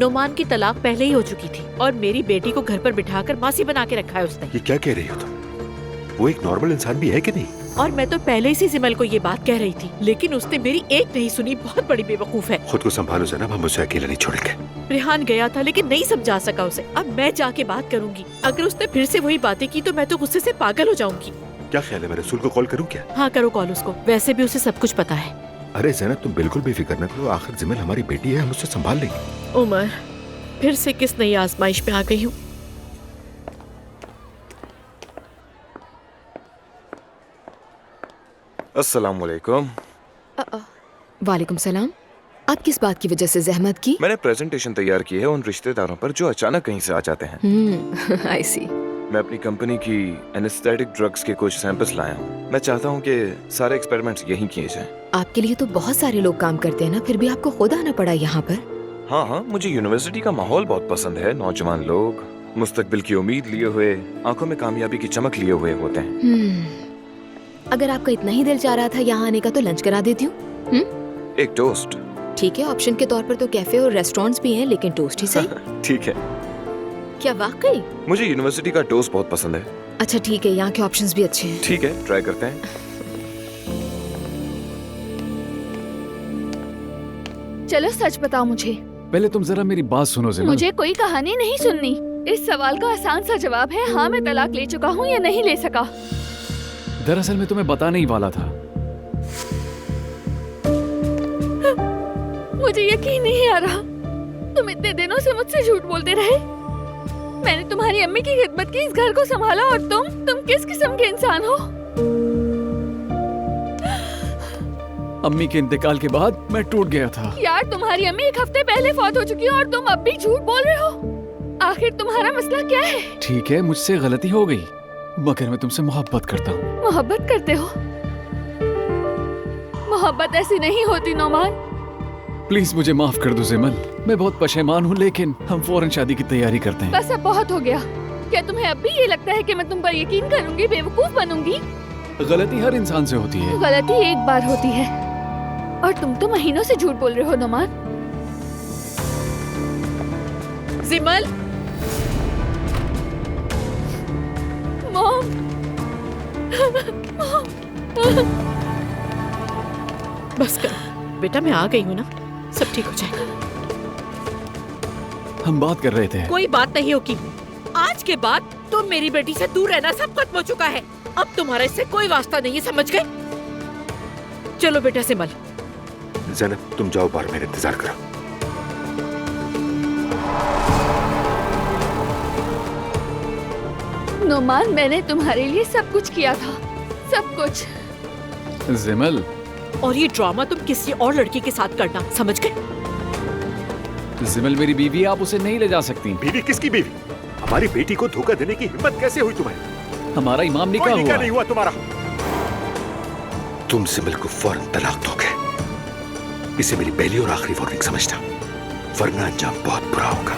नोमान की तलाक पहले ही हो चुकी थी और मेरी बेटी को घर पर बिठाकर मासी बना के रखा है उसने। ये क्या कह रही हो तुम? वो एक नॉर्मल इंसान भी है कि नहीं? और मैं तो पहले ही से जिमल को ये बात कह रही थी, लेकिन उसने मेरी एक नहीं सुनी। बहुत बड़ी बेवकूफ है। खुद को संभालो जनाब, हम उसे अकेला नहीं छोड़ेंगे। रिहान गया था लेकिन नहीं समझा सका उसे। अब मैं जाके बात करूंगी। अगर उसने फिर से वही बातें की तो मैं तो गुस्से से पागल हो जाऊंगी। क्या ख्याल है, मैं रसूल को कॉल करूं क्या? हाँ करो कॉल उसको, वैसे भी उसे सब कुछ पता है। अरे जैनब तुम बिल्कुल भी फिक्र न करो, आखिर जिमल हमारी बेटी है, हम उससे संभाल लेंगे। उमर, फिर से किस नई आजमाइश में आ गई हूँ। अस्सलाम वालेकुम। वालेकुम सलाम। आप किस बात की वजह से जहमत की? मैंने प्रेजेंटेशन तैयार की है उन रिश्तेदारों पर जो अचानक कहीं से आ जाते हैं। आई सी। मैं अपनी कंपनी की एनेस्थेटिक ड्रग्स के कुछ सैंपल्स लाया हूँ। मैं चाहता हूँ कि सारे एक्सपेरिमेंट्स यहीं किए जाएं। आपके लिए तो बहुत सारे लोग काम करते हैं ना, फिर भी आपको खुद आना पड़ा यहाँ पर। हाँ हाँ, मुझे यूनिवर्सिटी का माहौल बहुत पसंद है। नौजवान लोग मुस्तकबिल की उम्मीद लिए हुए, आंखों में कामयाबी की चमक लिए हुए होते हैं। अगर आपका इतना ही दिल चाह रहा था यहाँ आने का तो लंच करा देती हूँ। एक टोस्ट। ठीक है, ऑप्शन के तौर पर तो कैफे और रेस्टोरेंट्स भी हैं, लेकिन टोस्ट ही सही। ठीक है। क्या वाकई? मुझे यूनिवर्सिटी का टोस्ट बहुत पसंद है। अच्छा ठीक है, यहाँ के ऑप्शंस भी अच्छे हैं। ठीक है, ट्राई करते हैं। चलो सच बताओ मुझे। पहले तुम जरा मेरी बात सुनो ज़िमल। मुझे कोई कहानी नहीं सुननी। इस सवाल का आसान सा जवाब है हाँ, मैं तलाक ले चुका हूँ या नहीं ले सका। दरअसल मैं तुम्हें बताने ही वाला था। मुझे यकीन नहीं आ रहा, तुम इतने दिनों से मुझसे झूठ बोलते रहे। मैंने तुम्हारी अम्मी की खिदमत की, इस घर को संभाला, और तुम किस किस्म के इंसान हो? अम्मी के इंतकाल के बाद मैं टूट गया था। यार तुम्हारी अम्मी एक हफ्ते पहले फौत हो चुकी है और तुम अब भी झूठ बोल रहे हो। आखिर तुम्हारा मसला क्या है? ठीक है, मुझसे गलती हो गई, मगर मैं तुमसे मोहब्बत करता हूँ। मोहब्बत करते हो? मोहब्बत ऐसी नहीं होती नौमान। प्लीज मुझे माफ कर दो ज़िमल, मैं बहुत पशेमान हूँ, लेकिन हम फौरन शादी की तैयारी करते हैं। बस अब बहुत हो गया। क्या तुम्हें अब भी ये लगता है कि मैं तुम पर यकीन करूंगी, बेवकूफ बनूंगी? गलती हर इंसान से होती है। गलती एक बार होती है और तुम तो महीनों से झूठ बोल रहे हो नोमान। जिमल, मॉम, बस करो बेटा, मैं आ गई हूँ ना, सब ठीक हो जाएगा। हम बात कर रहे थे। कोई बात नहीं होगी। आज के बाद तुम मेरी बेटी से दूर रहना सब खत्म हो चुका है। अब तुम्हारा इससे कोई वास्ता नहीं है, समझ गए? चलो बेटा सिमल। जैनब तुम जाओ बाहर, मेरा इंतजार करो। नोमान, मैंने तुम्हारे लिए सब कुछ किया था, सब कुछ। ज़िमल, और ये ड्रामा तुम किसी और लड़की के साथ करना, समझ गए? ज़िमल मेरी बीवी, आप उसे नहीं ले जा सकती। बीवी? किसकी बीवी? हमारी बेटी को धोखा देने की हिम्मत कैसे हुई तुम्हें? हमारा इमाम निकाह हुआ। नहीं हुआ तुम्हारा। तुम जिमल को फौरन तलाक दोगे, इसे मेरी पहली और आखिरी वार्निंग समझना, वरना अंजाम बहुत बुरा होगा।